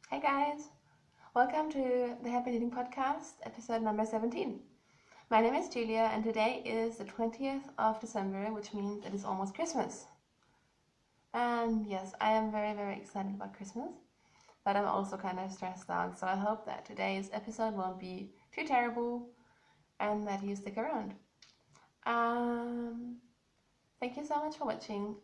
Hey guys, welcome to the Happy Knitting Podcast, episode number 17. My name is Julia and today is the 20th of December, which means it is almost Christmas. And yes, I am very excited about Christmas, but I'm also kind of stressed out, so I hope that today's episode won't be too terrible and that you stick around. Thank you so much for watching.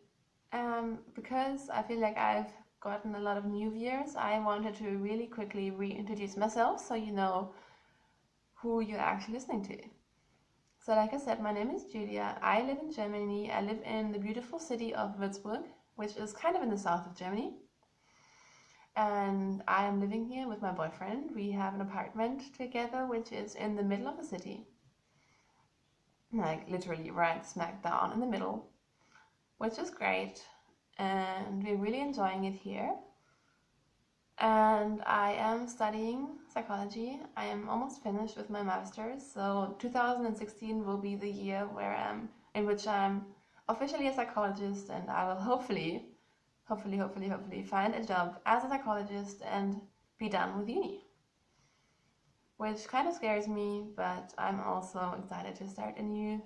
Because I feel like I've gotten a lot of new viewers, I wanted to really quickly reintroduce myself so you know who you're actually listening to. So like I said, my name is Julia. I live in Germany. I live in the beautiful city of Würzburg, which is kind of in the south of Germany. And I am living here with my boyfriend. We have an apartment together, which is in the middle of the city. Like literally right smack down in the middle, which is great. And we're really enjoying it here. And I am studying psychology. I am almost finished with my master's, so 2016 will be the year in which I'm officially a psychologist, and I will hopefully find a job as a psychologist and be done with uni. Which kind of scares me, but I'm also excited to start a new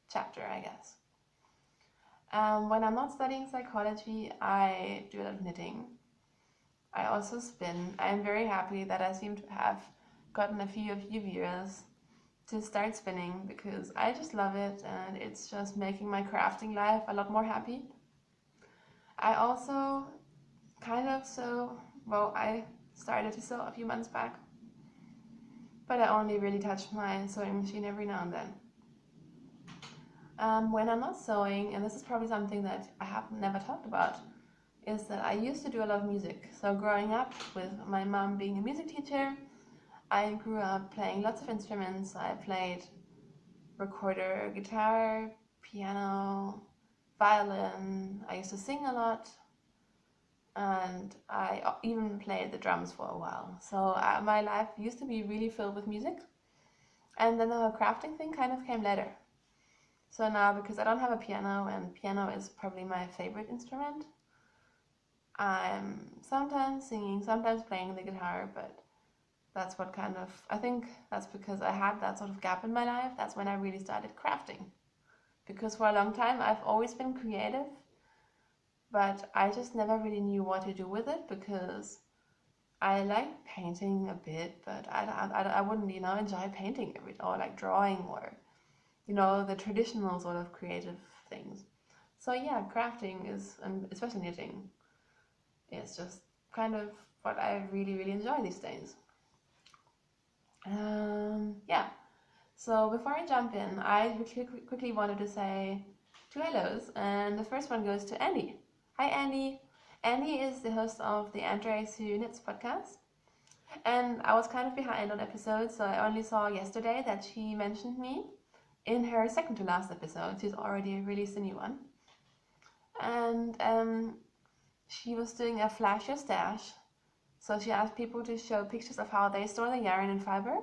chapter, I guess. When I'm not studying psychology, I do a lot of knitting. I also spin. I am very happy that I seem to have gotten a few of you viewers to start spinning because I just love it and it's just making my crafting life a lot more happy. I also I started to sew a few months back, but I only really touch my sewing machine every now and then. When I'm not sewing, and this is probably something that I have never talked about, is that I used to do a lot of music. So growing up with my mom being a music teacher, I grew up playing lots of instruments. I played recorder, guitar, piano, violin. I used to sing a lot, and I even played the drums for a while. So my life used to be really filled with music. And then the crafting thing kind of came later. So now, because I don't have a piano, and piano is probably my favorite instrument, I'm sometimes singing, sometimes playing the guitar, but that's what I think that's because I had that sort of gap in my life. That's when I really started crafting. Because for a long time, I've always been creative, but I just never really knew what to do with it because I like painting a bit, but I wouldn't, enjoy painting or like drawing or, the traditional sort of creative things. So yeah, crafting is, and especially knitting, it's just kind of what I really enjoy these days. Yeah. So before I jump in, I quickly wanted to say two hellos, and the first one goes to Andy. Hi, Andy. Andy is the host of the Andres Who Knits podcast, and I was kind of behind on episodes, so I only saw yesterday that she mentioned me in her second to last episode. She's already released a new one, and she was doing a flash your stash. So she asked people to show pictures of how they store the yarn and fiber.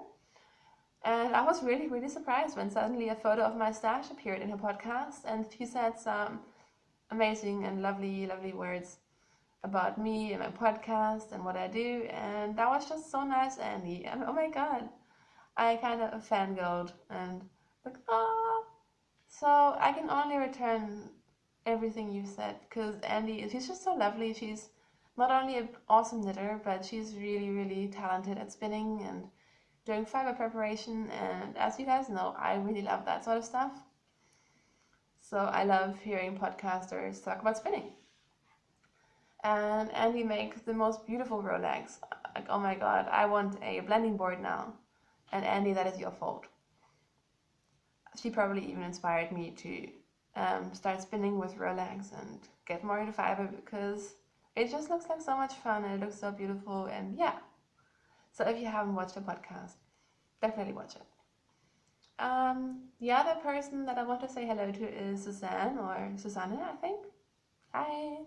And I was really surprised when suddenly a photo of my stash appeared in her podcast, and she said some amazing and lovely words about me and my podcast and what I do, and that was just so nice, Andy. And oh my god, I kind of fangirled and like, ah. So I can only return everything you said because Andy, she's just so lovely. She's not only an awesome knitter, but she's really talented at spinning and doing fiber preparation, and as you guys know, I really love that sort of stuff. So I love hearing podcasters talk about spinning. And Andy makes the most beautiful Rolex. Like, oh my god, I want a blending board now. And Andy, that is your fault. She probably even inspired me to start spinning with Rolex and get more into fiber because it just looks like so much fun and it looks so beautiful, and yeah. So if you haven't watched the podcast, definitely watch it. The other person that I want to say hello to is Suzanne, or Susanne, I think. Hi.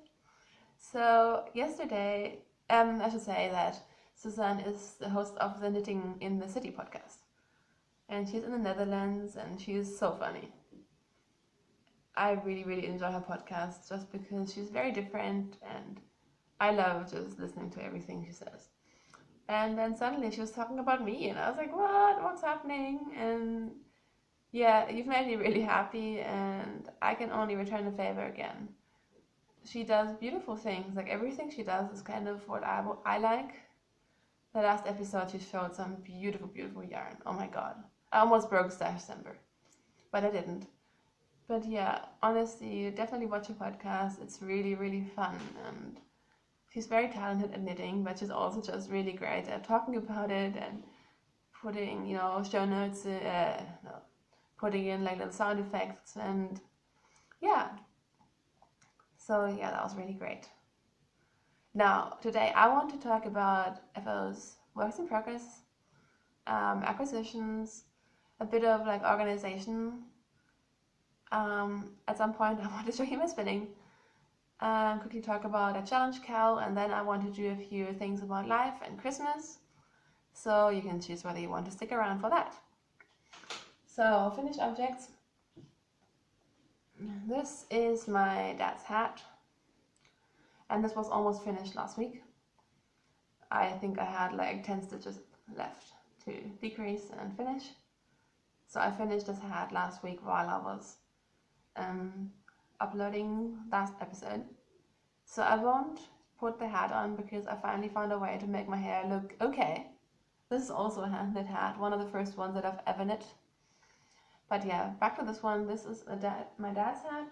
So yesterday, I should say that Suzanne is the host of the Knitting in the City podcast. And she's in the Netherlands and she's so funny. I really enjoy her podcast just because she's very different and I love just listening to everything she says. And then suddenly she was talking about me, and I was like, what? What's happening? And yeah, you've made me really happy, and I can only return the favor again. She does beautiful things. Like, everything she does is kind of what I like. The last episode, she showed some beautiful, beautiful yarn. Oh my god. I almost broke Stash December, but I didn't. But yeah, honestly, definitely watch her podcast. It's really, really fun, and she's very talented at knitting, but she's also just really great at talking about it and putting, show notes, no, putting in like little sound effects, and yeah. So yeah, that was really great. Now, today I want to talk about FO's works in progress, acquisitions, a bit of like organization. At some point I want to show you my spinning, quickly talk about a challenge cal, and then I want to do a few things about life and Christmas. So you can choose whether you want to stick around for that. So, finished objects. This is my dad's hat, and this was almost finished last week. I think I had like 10 stitches left to decrease and finish. So I finished this hat last week while I was uploading last episode. So I won't put the hat on because I finally found a way to make my hair look okay. This is also a hand knit hat, one of the first ones that I've ever knit. But yeah, back to this one. This is my dad's hat.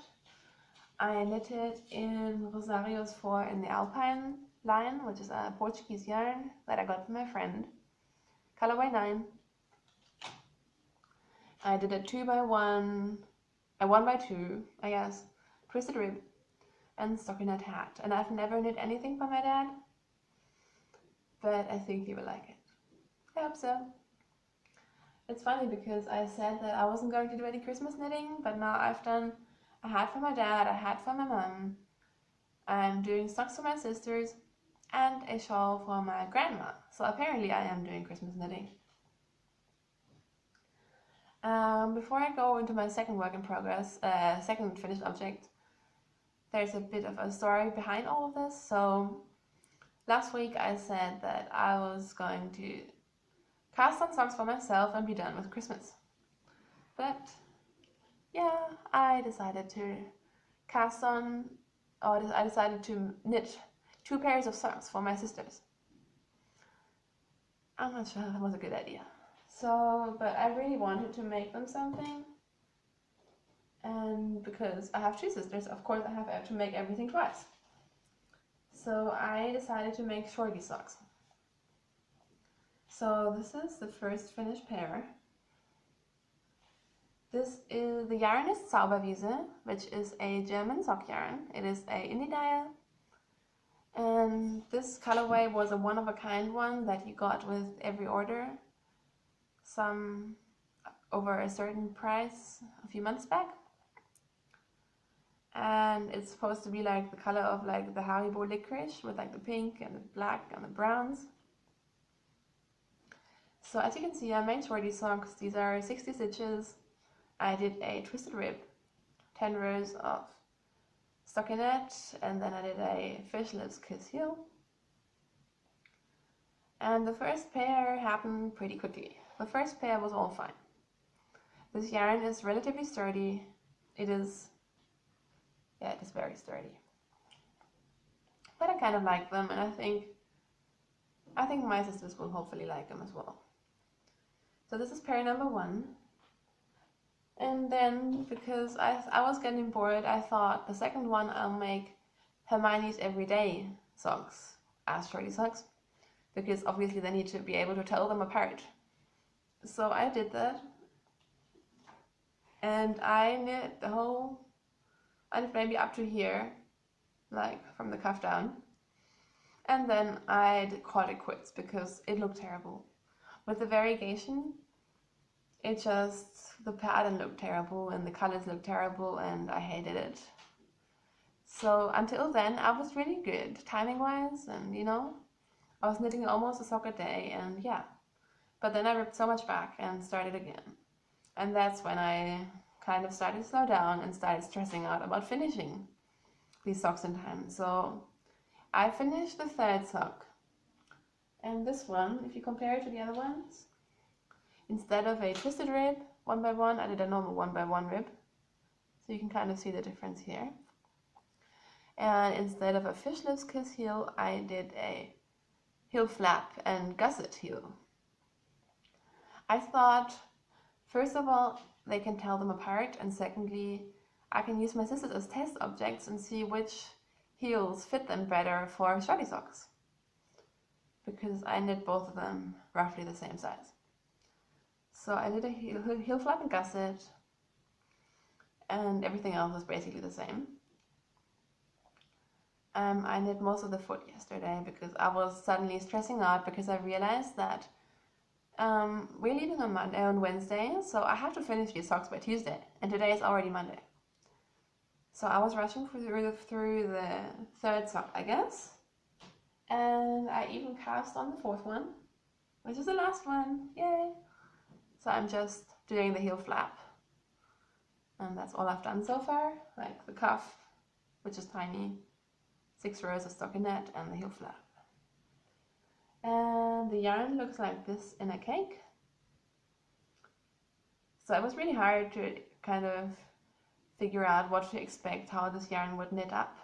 I knitted in Rosario's 4 in the Alpine line, which is a Portuguese yarn that I got from my friend. Colorway 9. I did a 2x1, a 1x2, I guess, twisted rib, and stockinette hat. And I've never knit anything by my dad, but I think he will like it. I hope so. It's funny because I said that I wasn't going to do any Christmas knitting, but now I've done a hat for my dad, a hat for my mom. I'm doing socks for my sisters, and a shawl for my grandma. So apparently I am doing Christmas knitting. Before I go into my second work in progress, second finished object, there's a bit of a story behind all of this. So last week I said that I was going to cast on socks for myself and be done with Christmas. But yeah, I decided to I decided to knit 2 pairs of socks for my sisters. I'm not sure if that was a good idea. So, but I really wanted to make them something. And because I have 2 sisters, of course I have to make everything twice. So I decided to make shorty socks. So this is the first finished pair. The yarn is Zauberwiese, which is a German sock yarn. It is a indie dye, and this colorway was a one-of-a-kind one that you got with every order, some over a certain price a few months back. And it's supposed to be like the color of like the Haribo licorice with like the pink and the black and the browns. So as you can see, I made shorty socks. These are 60 stitches. I did a twisted rib, 10 rows of stockinette, and then I did a fish lips kiss heel. And the first pair happened pretty quickly. The first pair was all fine. This yarn is relatively sturdy. It is very sturdy. But I kind of like them, and I think my sisters will hopefully like them as well. So this is pair number 1. And then, because I was getting bored, I thought the second one I'll make Hermione's everyday socks as shorty socks, because obviously they need to be able to tell them apart. So I did that, and I knit the whole, I knit maybe up to here, like from the cuff down, and then I called it quits because it looked terrible. With the variegation, the pattern looked terrible and the colors looked terrible and I hated it. So until then I was really good timing wise, and I was knitting almost a sock a day, and yeah. But then I ripped so much back and started again. And that's when I kind of started to slow down and started stressing out about finishing these socks in time. So I finished the 3rd sock And this one, if you compare it to the other ones, instead of a twisted rib 1x1, I did a normal 1x1 rib. So you can kind of see the difference here. And instead of a fish lips kiss heel, I did a heel flap and gusset heel. I thought, first of all, they can tell them apart, and secondly, I can use my scissors as test objects and see which heels fit them better for shorty socks, because I knit both of them roughly the same size. So I did a heel flap and gusset, and everything else was basically the same. I knit most of the foot yesterday because I was suddenly stressing out because I realized that we're leaving on Wednesday, so I have to finish these socks by Tuesday, and today is already Monday. So I was rushing through the third sock, I guess, and I even cast on the fourth one, which is the last one, yay! So I'm just doing the heel flap, and that's all I've done so far, like the cuff, which is tiny, 6 rows of stockinette, and the heel flap. And the yarn looks like this in a cake. So it was really hard to kind of figure out what to expect, how this yarn would knit up.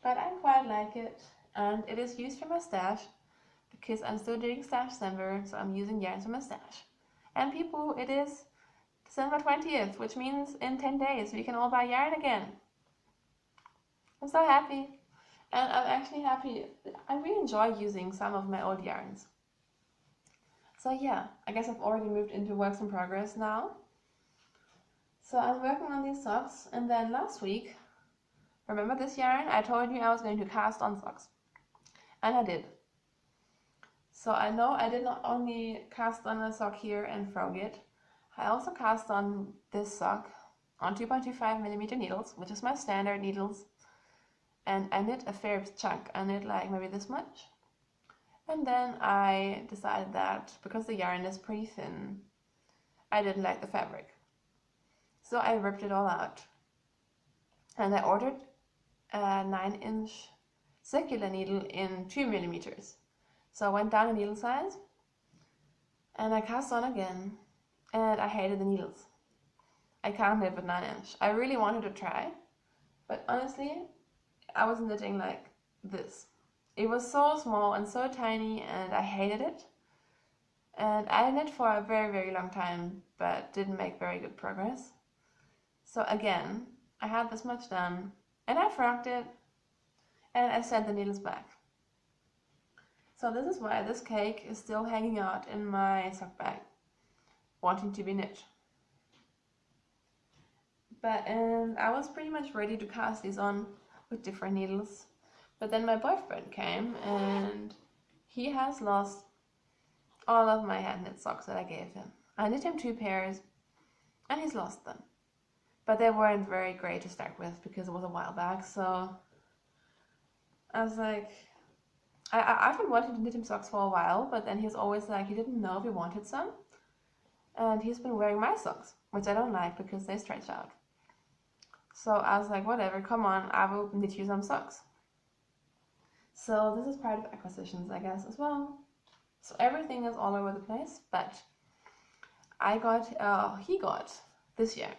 But I quite like it, and it is used for my stash because I'm still doing stash December, so I'm using yarns from my stash. And people, it is December 20th, which means in 10 days we can all buy yarn again. I'm so happy. And I'm actually happy. I really enjoy using some of my old yarns. So yeah, I guess I've already moved into works in progress now. So I'm working on these socks, and then last week, remember this yarn? I told you I was going to cast on socks. And I did. So I know I did not only cast on a sock here and frog it, I also cast on this sock on 2.25mm needles, which is my standard needles. And I knit a fair chunk. I knit like maybe this much. And then I decided that because the yarn is pretty thin, I didn't like the fabric. So I ripped it all out. And I ordered a 9-inch circular needle in 2mm. So I went down a needle size and I cast on again, and I hated the needles. I can't knit with 9-inch. I really wanted to try, but honestly, I was knitting like this. It was so small and so tiny, and I hated it. And I knit for a very, very long time, but didn't make very good progress. So again, I had this much done, and I frogged it, and I sent the needles back. So this is why this cake is still hanging out in my sock bag, wanting to be knit. And I was pretty much ready to cast these on with different needles, but then my boyfriend came, and he has lost all of my hand knit socks that I gave him. I knit him 2 pairs, and he's lost them, but they weren't very great to start with because it was a while back. So I was like, I've been wanting to knit him socks for a while, but then he's always like, he didn't know if he wanted some, and he's been wearing my socks, which I don't like because they stretch out. So I was like, whatever, come on, I will knit you some socks. So this is part of acquisitions, I guess, as well. So everything is all over the place, but he got this yarn,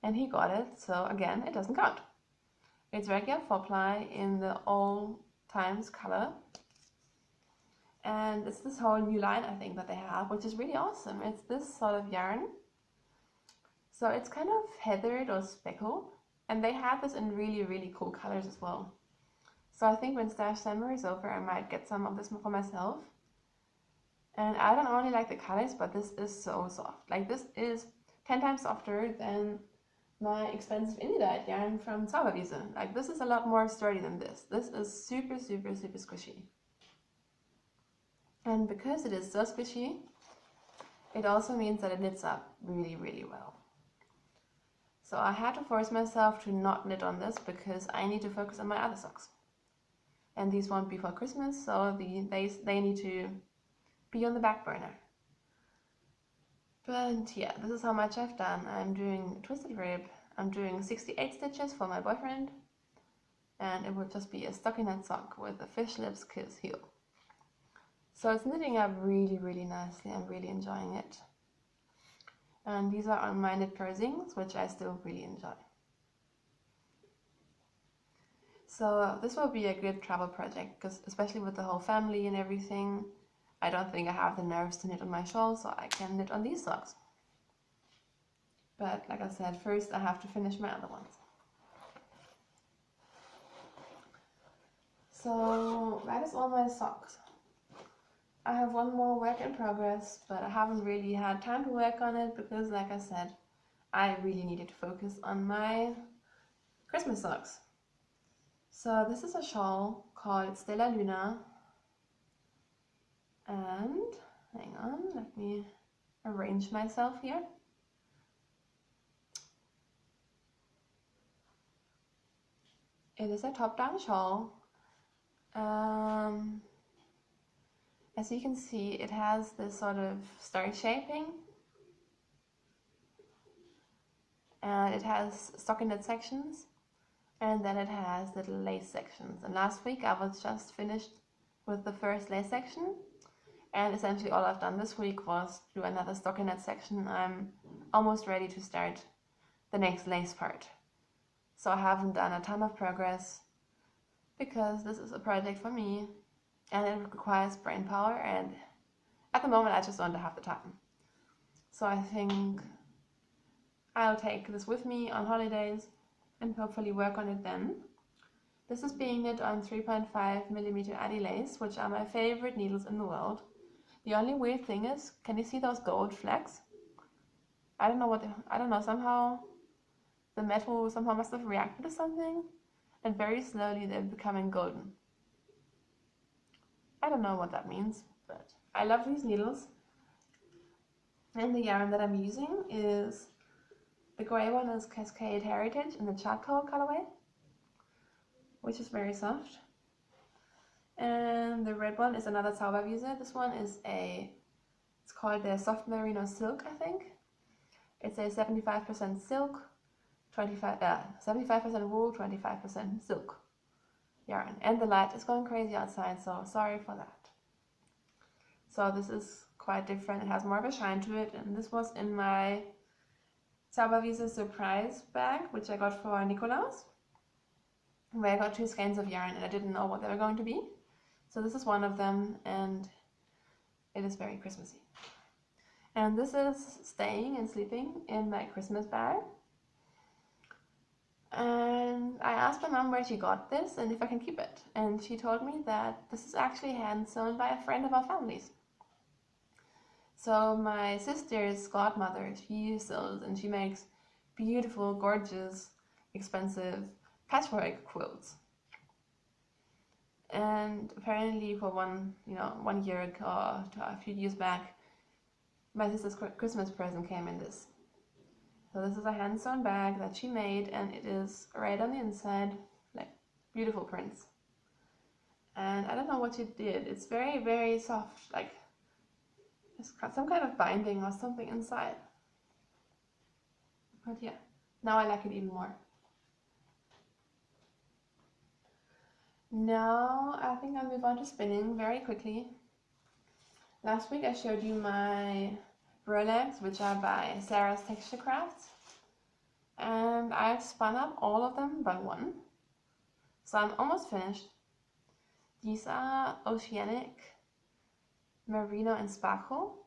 and he got it, so again, it doesn't count. It's regular 4-ply in the all times color, and it's this whole new line, I think, that they have, which is really awesome. It's this sort of yarn. So it's kind of heathered or speckled, and they have this in really, really cool colors as well. So I think when Stash Summer is over, I might get some of this for myself. And I don't only like the colors, but this is so soft. Like, this is 10 times softer than my expensive indie dyed yarn from Zauberwiese. Like, this is a lot more sturdy than this. This is super, super, super squishy. And because it is so squishy, it also means that it knits up really, really well. So I had to force myself to not knit on this because I need to focus on my other socks. And these won't be for Christmas, so they need to be on the back burner. But yeah, this is how much I've done. I'm doing twisted rib. I'm doing 68 stitches for my boyfriend. And it will just be a stockinette sock with a fish lips kiss heel. So it's knitting up really, really nicely. I'm really enjoying it. And these are on my knit pursings, which I still really enjoy. So this will be a good travel project, because especially with the whole family and everything, I don't think I have the nerves to knit on my shawl, so I can knit on these socks. But like I said, first I have to finish my other ones. So that is all my socks. I have one more work in progress, but I haven't really had time to work on it because, like I said, I really needed to focus on my Christmas socks. So this is a shawl called Stella Luna. And, hang on, let me arrange myself here. It is a top-down shawl. As you can see, it has this sort of star shaping. And it has stockinette sections. And then it has little lace sections. And last week I was just finished with the first lace section. And essentially all I've done this week was do another stockinette section. I'm almost ready to start the next lace part. So I haven't done a ton of progress because this is a project for me and it requires brain power, and at the moment I just don't have the time. So I think I'll take this with me on holidays and hopefully work on it then. This is being knit on 3.5mm Addy lace, which are my favorite needles in the world. The only weird thing is, can you see those gold flecks? I don't know, somehow the metal must have reacted to something, and very slowly they're becoming golden. I don't know what that means, but I love these needles. And the yarn that I'm using is, the grey one is Cascade Heritage in the charcoal colorway, which is very soft. And the red one is another Zauberwiese. This one is it's called the Soft Merino Silk, I think. It's a 75% silk, 75% wool, 25% silk yarn. And the light is going crazy outside, so sorry for that. So this is quite different. It has more of a shine to it, and this was in my Zauberwiese surprise bag, which I got for Nikolaus, where I got 2 skeins of yarn and I didn't know what they were going to be. So this is one of them, and it is very Christmassy. And this is staying and sleeping in my Christmas bag. And I asked my mom where she got this and if I can keep it. And she told me that this is actually hand sewn by a friend of our family's. So my sister's godmother, she sews and she makes beautiful, gorgeous, expensive patchwork quilts. And apparently for one year ago, or a few years back, my sister's Christmas present came in this. So this is a hand-sewn bag that she made, and it is right on the inside, like beautiful prints. And I don't know what she did. It's very, very soft, like it's got some kind of binding or something inside. But yeah, now I like it even more. Now I think I'll move on to spinning very quickly. Last week I showed you my burlapes, which are by Sarah's Texture Crafts, and I've spun up all of them but one, so I'm almost finished. These are Oceanic, Merino and Sparkle.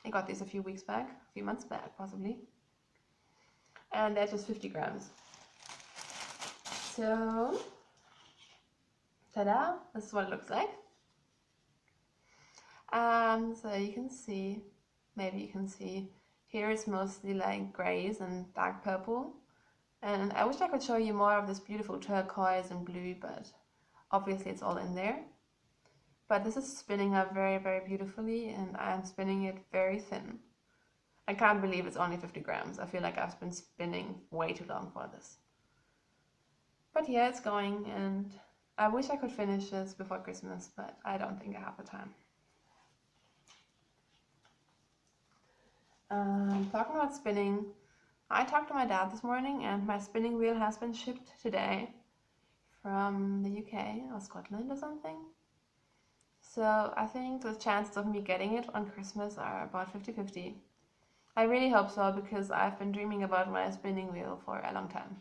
I got these a few months back possibly, and they're just 50 grams. So, ta-da, this is what it looks like. So you can see, maybe you can see, here it's mostly like grays and dark purple. And I wish I could show you more of this beautiful turquoise and blue, but obviously it's all in there. But this is spinning up very, very beautifully, and I'm spinning it very thin. I can't believe it's only 50 grams. I feel like I've been spinning way too long for this. But yeah, it's going, and I wish I could finish this before Christmas, but I don't think I have the time. Talking about spinning, I talked to my dad this morning, and my spinning wheel has been shipped today from the UK or Scotland or something. So I think the chances of me getting it on Christmas are about 50-50. I really hope so, because I've been dreaming about my spinning wheel for a long time.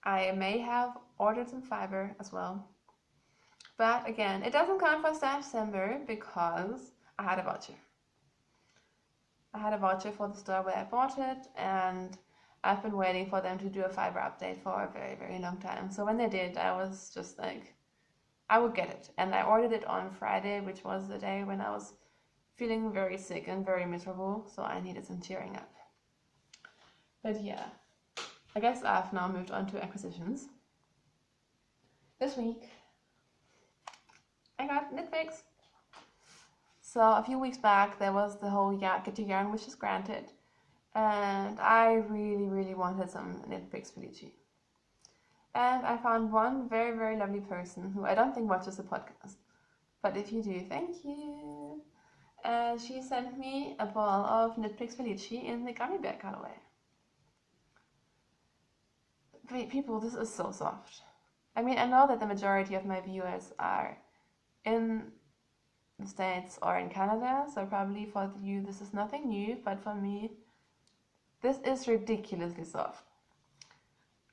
I may have ordered some fiber as well. But again, it doesn't come for December because I had a voucher. I had a voucher for the store where I bought it, and I've been waiting for them to do a fiber update for a very, very long time. So when they did, I was just like, I would get it. And I ordered it on Friday, which was the day when I was feeling very sick and very miserable, so I needed some cheering up. But yeah, I guess I've now moved on to acquisitions. This week, I got knit figs. So a few weeks back, there was the whole get your yarn wishes granted, and I really, really wanted some knit figs Felici. And I found one very, very lovely person who I don't think watches the podcast, but if you do, thank you. And she sent me a ball of knit figs Felici in the gummy bear colorway. Wait, people, this is so soft. I mean, I know that the majority of my viewers are in the States or in Canada, so probably for you this is nothing new, but for me, this is ridiculously soft.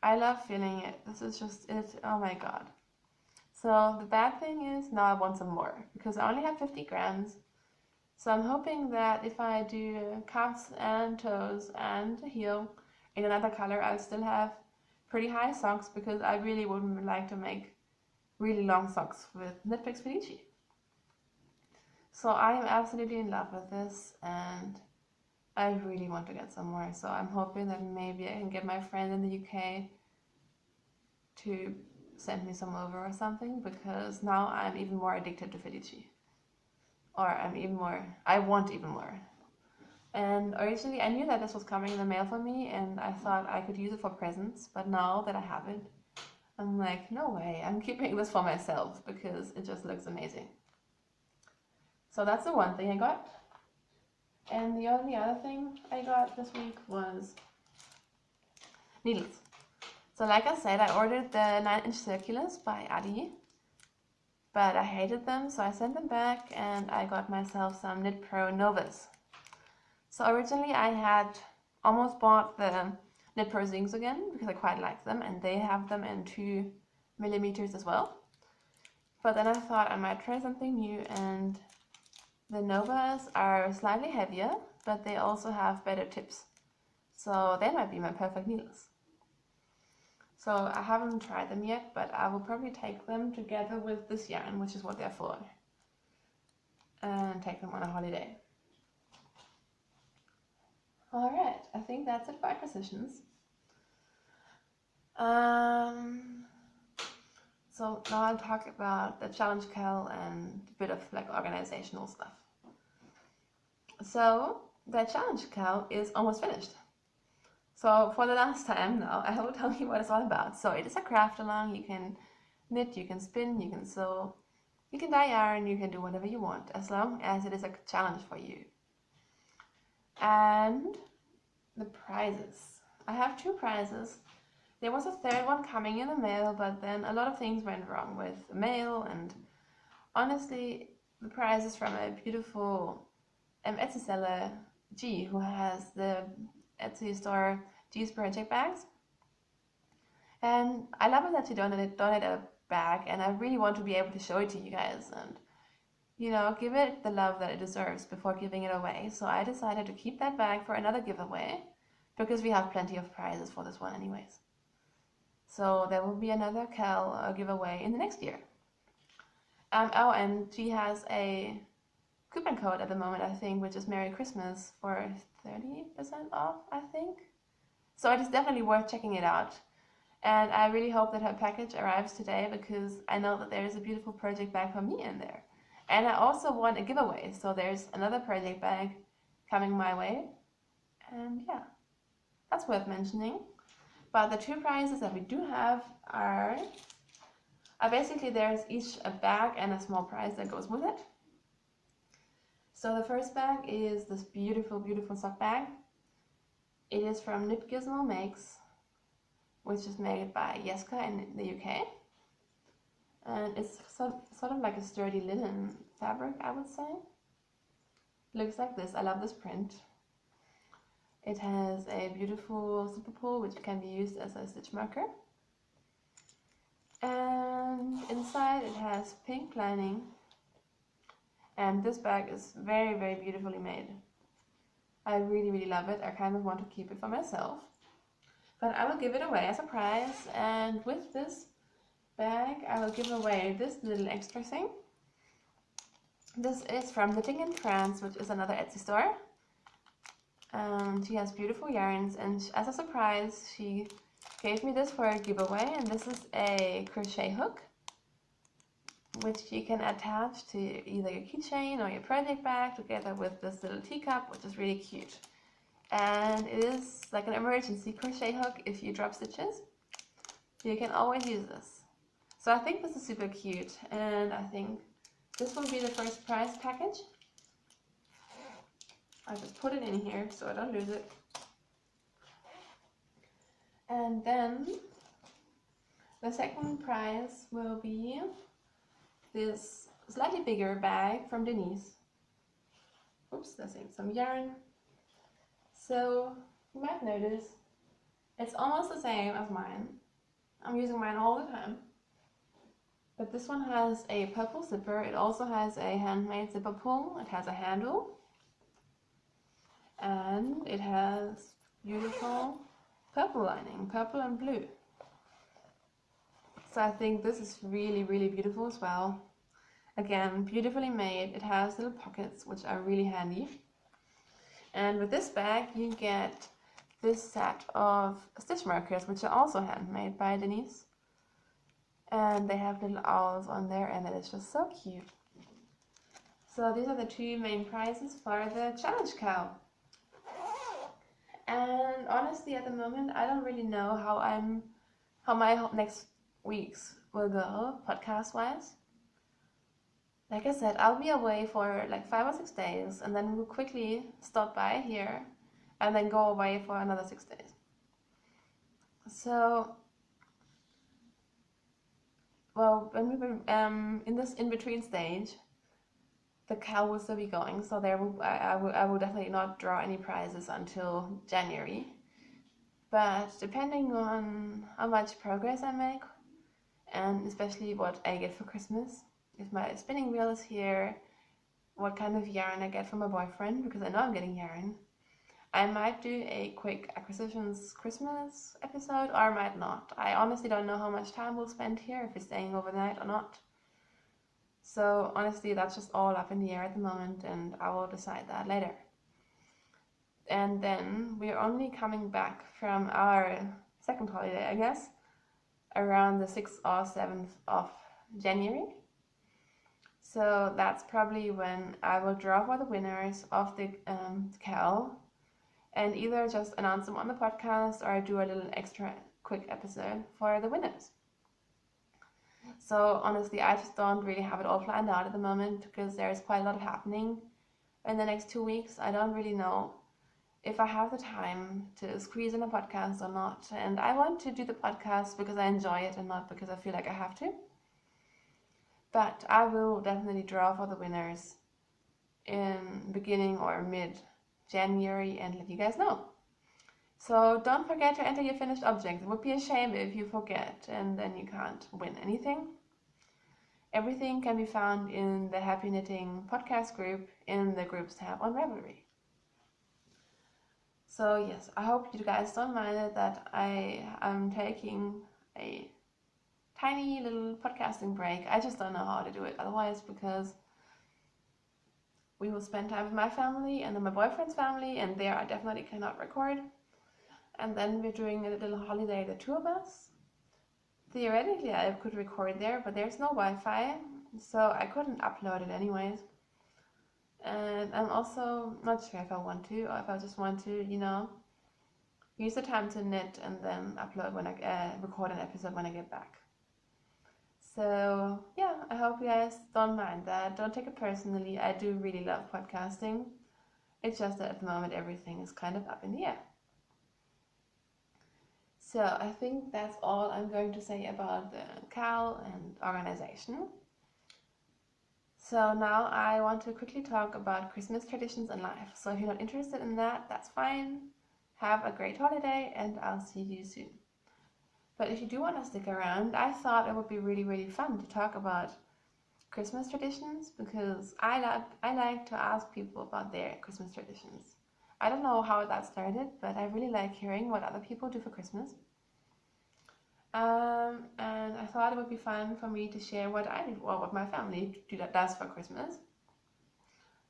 I love feeling it. This is just it. Oh my god. So the bad thing is now I want some more, because I only have 50 grams. So I'm hoping that if I do calves and toes and a heel in another color, I'll still have pretty high socks, because I really would like to make really long socks with knit figs Felici. So I am absolutely in love with this, and I really want to get some more. So I'm hoping that maybe I can get my friend in the UK to send me some over or something, because now I'm even more addicted to Felici. Or I want even more. And originally I knew that this was coming in the mail for me, and I thought I could use it for presents, but now that I have it, I'm like, no way, I'm keeping this for myself, because it just looks amazing. So that's the one thing I got. And the only other thing I got this week was needles. So like I said, I ordered the 9-inch circulars by Adi, but I hated them, so I sent them back, and I got myself some Knit Pro Novas. So originally I had almost bought the Knit Pro Zings again, because I quite like them, and they have them in 2mm as well. But then I thought I might try something new, and the Novas are slightly heavier, but they also have better tips. So they might be my perfect needles. So I haven't tried them yet, but I will probably take them together with this yarn, which is what they're for, and take them on a holiday. Alright, I think that's it for acquisitions. So now I'll talk about the challenge cal and a bit of like organizational stuff. So the challenge cal is almost finished. So for the last time now, I will tell you what it's all about. So it is a craft along. You can knit, you can spin, you can sew, you can dye yarn, you can do whatever you want, as long as it is a challenge for you. And the prizes. I have 2 prizes. There was a third one coming in the mail, but then a lot of things went wrong with the mail, and honestly, the prize is from a beautiful Etsy seller, G, who has the Etsy store G's Project Bags. And I love it that she donated a bag, and I really want to be able to show it to you guys and, you know, give it the love that it deserves before giving it away. So I decided to keep that bag for another giveaway, because we have plenty of prizes for this one anyways. So there will be another cal giveaway in the next year. Oh, and she has a coupon code at the moment, I think, which is Merry Christmas, for 30% off, I think. So it is definitely worth checking it out. And I really hope that her package arrives today, because I know that there is a beautiful project bag for me in there. And I also won a giveaway, so there's another project bag coming my way. And yeah, that's worth mentioning. But the 2 prizes that we do have are basically, there's each a bag and a small prize that goes with it. So the first bag is this beautiful, beautiful sock bag. It is from Knit Gizmo Makes, which is made by Jeska in the UK. and it's sort of like a sturdy linen fabric, I would say. Looks like this. I love this print. It has a beautiful zipper pull which can be used as a stitch marker. And inside it has pink lining. And this bag is very, very beautifully made. I really, really love it. I kind of want to keep it for myself. But I will give it away as a prize. And with this bag, I will give away this little extra thing. This is from Knitting in France, which is another Etsy store. She has beautiful yarns, and as a surprise, she gave me this for a giveaway. And this is a crochet hook, which you can attach to either your keychain or your project bag together with this little teacup, which is really cute. And it is like an emergency crochet hook if you drop stitches. You can always use this. So I think this is super cute, and I think this will be the first prize package. I just put it in here so I don't lose it. And then the second prize will be this slightly bigger bag from Denise. Oops, that's in some yarn. So you might notice it's almost the same as mine. I'm using mine all the time. But this one has a purple zipper. It also has a handmade zipper pull. It has a handle. And it has beautiful purple lining, purple and blue. So I think this is really, really beautiful as well. Again, beautifully made. It has little pockets, which are really handy. And with this bag, you get this set of stitch markers, which are also handmade by Denise. And they have little owls on there, and it is just so cute. So these are the two main prizes for the challenge cow. And honestly, at the moment, I don't really know how my next weeks will go podcast-wise. Like I said, I'll be away for like 5 or 6 days, and then we'll quickly stop by here, and then go away for another 6 days. So, well, when we were in this in-between stage, the cow will still be going, so I will definitely not draw any prizes until January. But depending on how much progress I make, and especially what I get for Christmas, if my spinning wheel is here, what kind of yarn I get from my boyfriend, because I know I'm getting yarn, I might do a quick acquisitions Christmas episode, or I might not. I honestly don't know how much time we'll spend here, if we're staying overnight or not. So honestly, that's just all up in the air at the moment, and I will decide that later. And then we're only coming back from our second holiday, I guess, around the 6th or 7th of January. So that's probably when I will draw for the winners of the cow, and either just announce them on the podcast or do a little extra quick episode for the winners. So honestly, I just don't really have it all planned out at the moment, because there's quite a lot happening in the next 2 weeks. I don't really know if I have the time to squeeze in a podcast or not. And I want to do the podcast because I enjoy it and not because I feel like I have to. But I will definitely draw for the winners in beginning or mid-January and let you guys know. So don't forget to enter your finished objects. It would be a shame if you forget and then you can't win anything. Everything can be found in the Happy Knitting podcast group in the groups tab on Ravelry. So yes, I hope you guys don't mind it that I am taking a tiny little podcasting break. I just don't know how to do it otherwise, because we will spend time with my family and then my boyfriend's family, and there I definitely cannot record. And then we're doing a little holiday, the two of us. Theoretically, I could record there, but there's no Wi-Fi, so I couldn't upload it anyways. And I'm also not sure if I want to, or if I just want to, use the time to knit and then upload when I record an episode when I get back. So yeah, I hope you guys don't mind that. Don't take it personally. I do really love podcasting. It's just that at the moment everything is kind of up in the air. So I think that's all I'm going to say about the cow and organization. So now I want to quickly talk about Christmas traditions in life. So if you're not interested in that, that's fine. Have a great holiday and I'll see you soon. But if you do want to stick around, I thought it would be really, really fun to talk about Christmas traditions because I like to ask people about their Christmas traditions. I don't know how that started, but I really like hearing what other people do for Christmas. And I thought it would be fun for me to share what I do or what my family does for Christmas.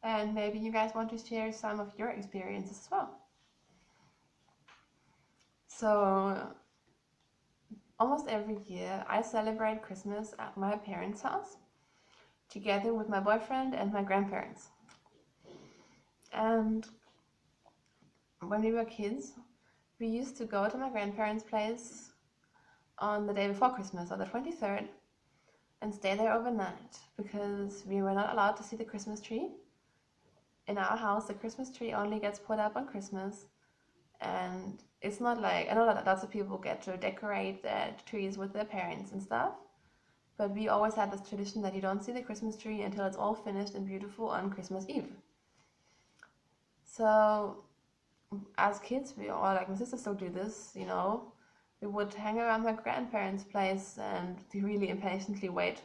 And maybe you guys want to share some of your experiences as well. So almost every year I celebrate Christmas at my parents' house together with my boyfriend and my grandparents. And when we were kids, we used to go to my grandparents' place on the day before Christmas, on the 23rd, and stay there overnight because we were not allowed to see the Christmas tree. In our house, the Christmas tree only gets put up on Christmas, and it's not like, I know that lots of people get to decorate their trees with their parents and stuff, but we always had this tradition that you don't see the Christmas tree until it's all finished and beautiful on Christmas Eve. So as kids, we all, like my sister still do this, you know, we would hang around my grandparents' place and really impatiently wait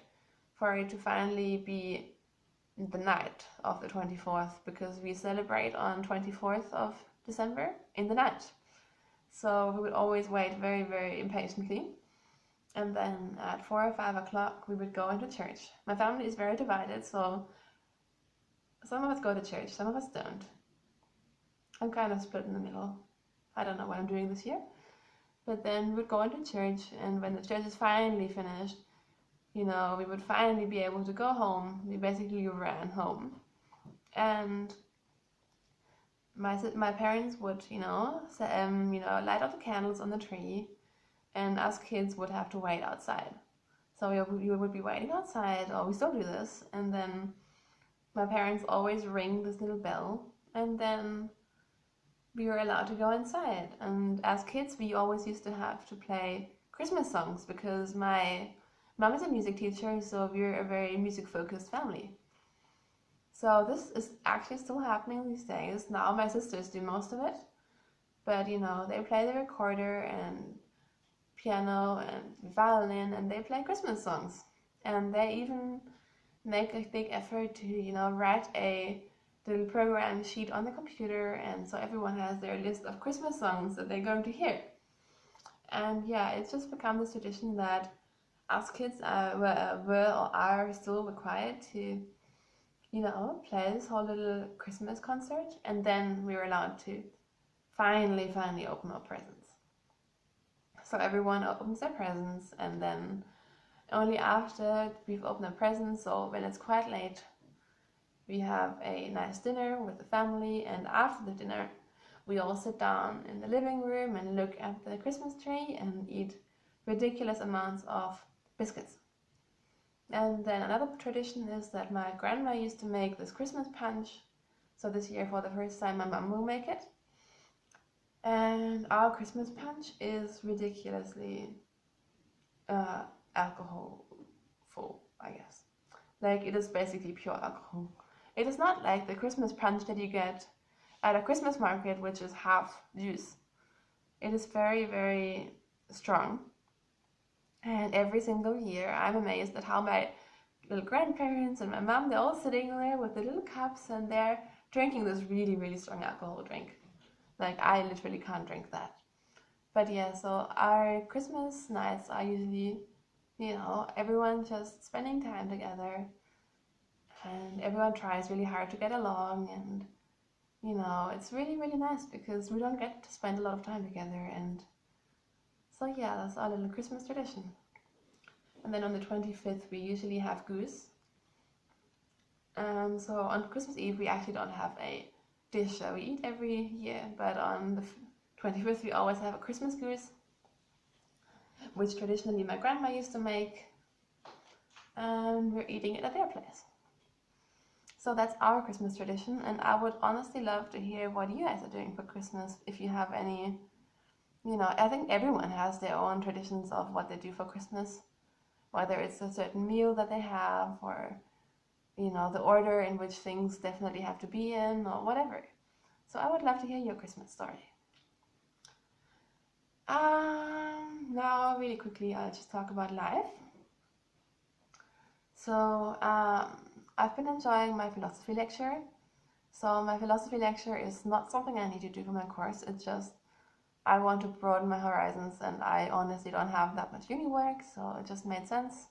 for it to finally be the night of the 24th, because we celebrate on 24th of December in the night. So we would always wait very, very impatiently. And then at 4 or 5 o'clock, we would go into church. My family is very divided, so some of us go to church, some of us don't. I'm kind of split in the middle. I don't know what I'm doing this year. But then we would go into church, and when the church is finally finished, you know, we would finally be able to go home. We basically ran home. And my parents would, light up the candles on the tree, and us kids would have to wait outside. So we would be waiting outside, or we still do this, and then my parents always ring this little bell, and then we were allowed to go inside. And as kids, we always used to have to play Christmas songs because my mom is a music teacher, so we're a very music-focused family. So this is actually still happening these days. Now my sisters do most of it, but you know, they play the recorder and piano and violin, and they play Christmas songs. And they even make a big effort to, you know, write a little program sheet on the computer, and so everyone has their list of Christmas songs that they're going to hear. And yeah, it's just become this tradition that us kids were or are still required to, you know, play this whole little Christmas concert, and then we were allowed to finally open our presents. So everyone opens their presents, and then only after we've opened our presents, or when it's quite late, we have a nice dinner with the family, and after the dinner, we all sit down in the living room and look at the Christmas tree and eat ridiculous amounts of biscuits. And then another tradition is that my grandma used to make this Christmas punch. So this year, for the first time, my mom will make it. And our Christmas punch is ridiculously alcohol full, I guess. Like, it is basically pure alcohol. It is not like the Christmas punch that you get at a Christmas market, which is half juice. It is very, very strong. And every single year, I'm amazed at how my little grandparents and my mom, they're all sitting there with the little cups, and they're drinking this really, really strong alcohol drink. Like, I literally can't drink that. But yeah, so our Christmas nights are usually, you know, everyone just spending time together, and everyone tries really hard to get along, and, you know, it's really, really nice because we don't get to spend a lot of time together. And so yeah, that's our little Christmas tradition. And then on the 25th, we usually have goose. So on Christmas Eve, we actually don't have a dish that we eat every year, but on the 25th, we always have a Christmas goose, which traditionally my grandma used to make, and we're eating it at their place. So that's our Christmas tradition, and I would honestly love to hear what you guys are doing for Christmas, if you have any I think everyone has their own traditions of what they do for Christmas, whether it's a certain meal that they have, or, the order in which things definitely have to be in, or whatever. So I would love to hear your Christmas story. Now, really quickly, I'll just talk about life. So, I've been enjoying my philosophy lecture. So, my philosophy lecture is not something I need to do for my course. It's just I want to broaden my horizons, and I honestly don't have that much uni work, so it just made sense.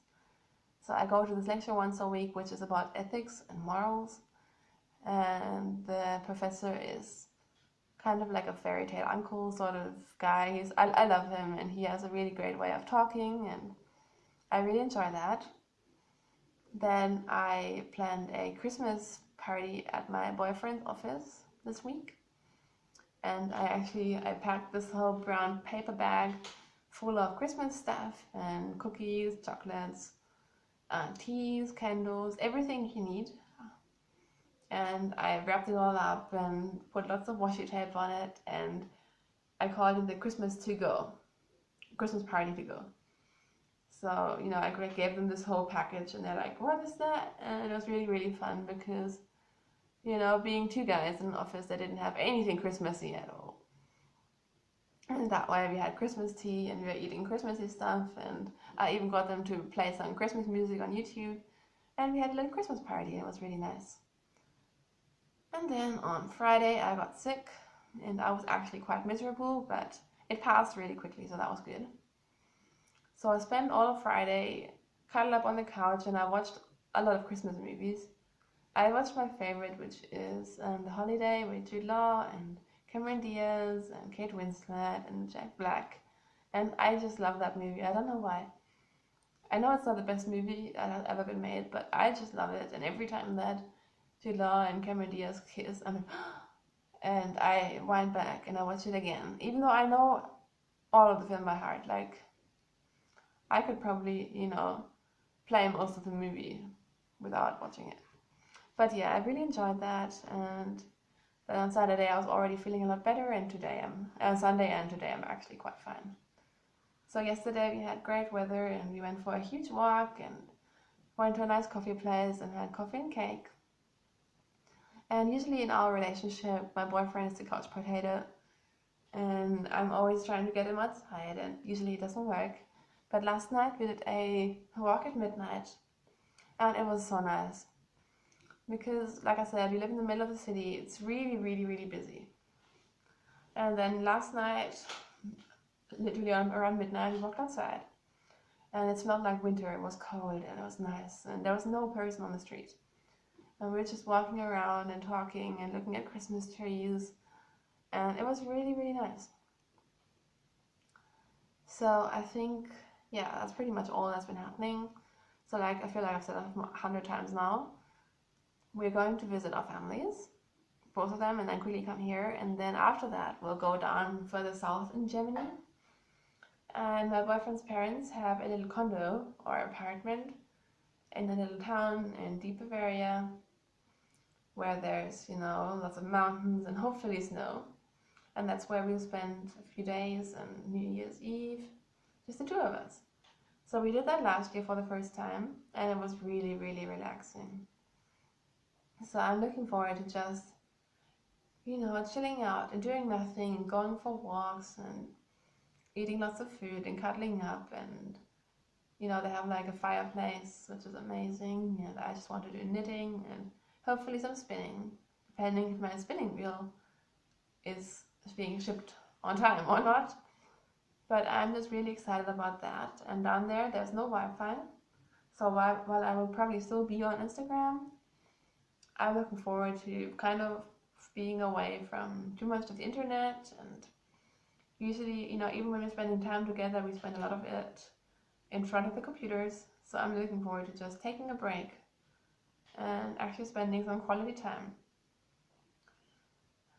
So, I go to this lecture once a week, which is about ethics and morals. And the professor is kind of like a fairy tale uncle sort of guy. I love him, and he has a really great way of talking, and I really enjoy that. Then I planned a Christmas party at my boyfriend's office this week, and I packed this whole brown paper bag full of Christmas stuff and cookies, chocolates, teas, candles, everything you need. And I wrapped it all up and put lots of washi tape on it, and I called it the Christmas party to go. So, I gave them this whole package, and they're like, what is that? And it was really, really fun because, being two guys in an office that didn't have anything Christmassy at all. And that way we had Christmas tea, and we were eating Christmassy stuff, and I even got them to play some Christmas music on YouTube, and we had a little Christmas party. It was really nice. And then on Friday I got sick, and I was actually quite miserable, but it passed really quickly, so that was good. So I spent all of Friday cuddled up on the couch, and I watched a lot of Christmas movies. I watched my favorite, which is The Holiday with Jude Law and Cameron Diaz and Kate Winslet and Jack Black. And I just love that movie. I don't know why. I know it's not the best movie that has ever been made, but I just love it. And every time that Jude Law and Cameron Diaz kiss, I'm like, and I wind back and I watch it again. Even though I know all of the film by heart, like, I could probably, play most of the movie without watching it. But yeah, I really enjoyed that, and then on Saturday I was already feeling a lot better, and Sunday and today I'm actually quite fine. So yesterday we had great weather, and we went for a huge walk, and went to a nice coffee place and had coffee and cake. And usually in our relationship, my boyfriend is the couch potato, and I'm always trying to get him outside, and usually it doesn't work. But last night we did a walk at midnight, and it was so nice. Because, like I said, we live in the middle of the city. It's really, really, really busy. And then last night, literally around midnight, we walked outside. And it smelled like winter. It was cold, and it was nice. And there was no person on the street. And we were just walking around and talking and looking at Christmas trees. And it was really, really nice. So I think, yeah, that's pretty much all that's been happening. So, like, I feel like I've said it 100 times now. We're going to visit our families, both of them, and then quickly come here. And then after that, we'll go down further south in Germany. And my boyfriend's parents have a little condo or apartment in a little town in deep Bavaria, where there's, lots of mountains and hopefully snow. And that's where we'll spend a few days on New Year's Eve, just the two of us. So we did that last year for the first time, and it was really, really relaxing. So I'm looking forward to just, chilling out and doing nothing and going for walks and eating lots of food and cuddling up, and, they have like a fireplace, which is amazing, and I just want to do knitting and hopefully some spinning, depending if my spinning wheel is being shipped on time or not. But I'm just really excited about that. And down there's no Wi-Fi, so while I will probably still be on Instagram, I'm looking forward to kind of being away from too much of the internet. And usually, even when we're spending time together, we spend a lot of it in front of the computers. So I'm looking forward to just taking a break and actually spending some quality time.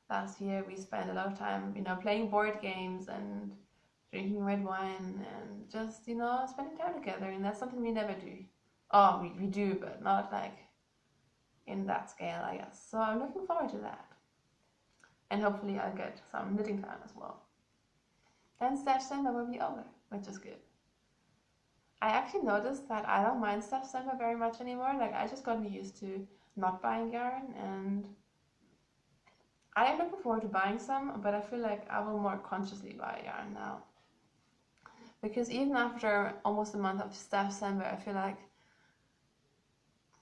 Last year we spent a lot of time, playing board games and drinking red wine and just, spending time together. And that's something we never do. Oh, we do, but not like in that scale, I guess. So I'm looking forward to that. And hopefully I'll get some knitting time as well. then December will be over, which is good. I actually noticed that I don't mind December very much anymore. Like, I just got used to not buying yarn, and I am looking forward to buying some, but I feel like I will more consciously buy yarn now. Because even after almost a month of December, I feel like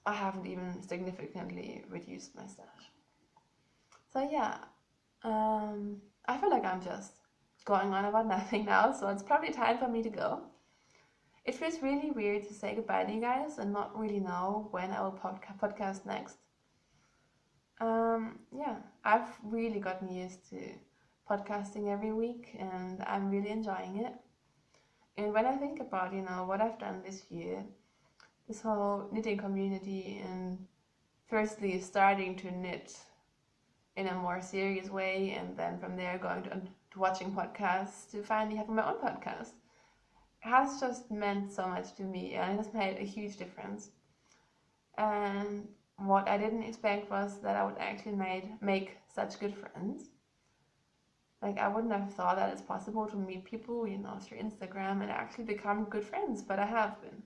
I haven't even significantly reduced my stash. So yeah, I feel like I'm just going on about nothing now, so it's probably time for me to go. It feels really weird to say goodbye to you guys and not really know when I will podcast next. Yeah, I've really gotten used to podcasting every week, and I'm really enjoying it. And when I think about, what I've done this year, this whole knitting community, and firstly starting to knit in a more serious way, and then from there going to watching podcasts to finally having my own podcast, has just meant so much to me, and it has made a huge difference. And what I didn't expect was that I would actually make such good friends. Like, I wouldn't have thought that it's possible to meet people, through Instagram and actually become good friends, but I have been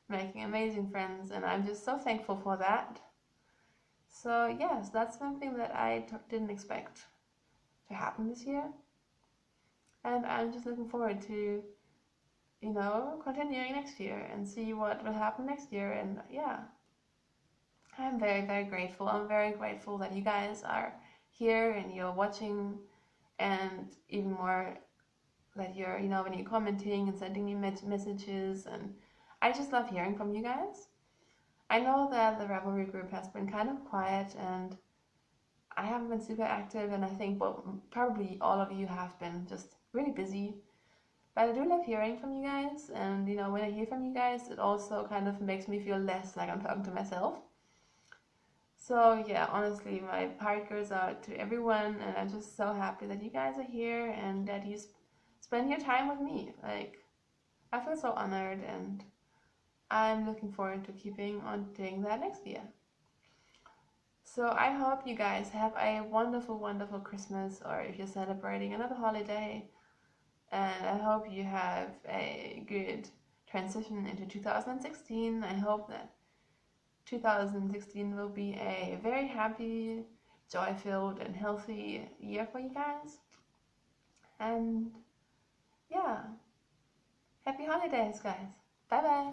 making amazing friends, and I'm just so thankful for that. So yes, that's something that I didn't expect to happen this year, and I'm just looking forward to, continuing next year and see what will happen next year. And yeah, I'm very, very grateful. I'm very grateful that you guys are here and you're watching, and even more that you're, when you're commenting and sending me messages, and I just love hearing from you guys. I know that the Ravelry group has been kind of quiet, and I haven't been super active, and I think, probably all of you have been just really busy. But I do love hearing from you guys, and when I hear from you guys, it also kind of makes me feel less like I'm talking to myself. So yeah, honestly, my heart goes out to everyone, and I'm just so happy that you guys are here and that you spend your time with me. Like, I feel so honored, and I'm looking forward to keeping on doing that next year. So I hope you guys have a wonderful, wonderful Christmas, or if you're celebrating another holiday, and I hope you have a good transition into 2016. I hope that 2016 will be a very happy, joy-filled, and healthy year for you guys. And yeah, happy holidays, guys. Bye bye.